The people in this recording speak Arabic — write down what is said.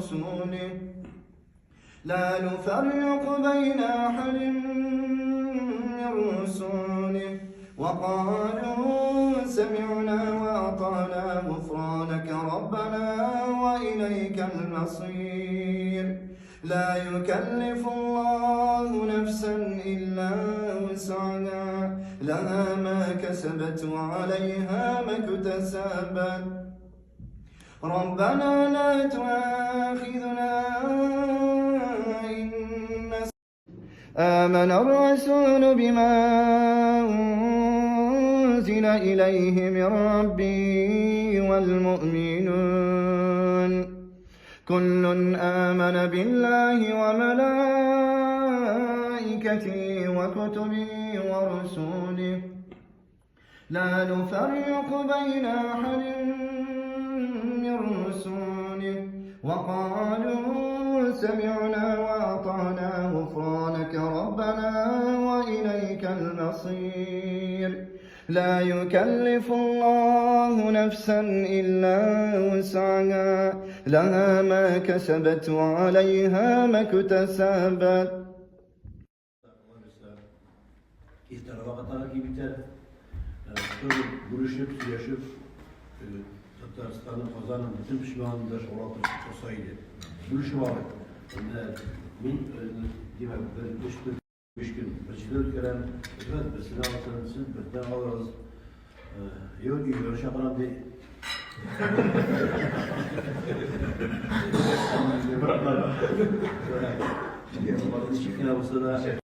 ورسوله لا نفرق بين أحد من رسله وقالوا سمعنا وأطعنا غفرانك ربنا وإليك المصير لا يكلف الله نفسا إلا وسعها لها ما كسبت وعليها ما اكتسبت ربنا لا تؤاخذنا إن آمن الرسول بما أنزل إليه من ربه والمؤمنون كل آمن بالله وملائكته وكتبه ورسوله لا نفرق بين أحد من رسله وقالوا سمعنا وأطعنا غفرانك ربنا وإليك المصير لا يكلف الله نفسا إلا وسعها لها ما كسبت وعليها ما اكتسبت. İhtaravaktaki biter. Görüşüp, yaşıp, Tataristan'ın, Kazan'ın bütün pişmanlığı olan olsaydı. Görüşü var. Min, demek, beş gün, beşler gelen, evet, mesela siz birden alırız. Yok, görüşe kalan değil. Çıkına olsa da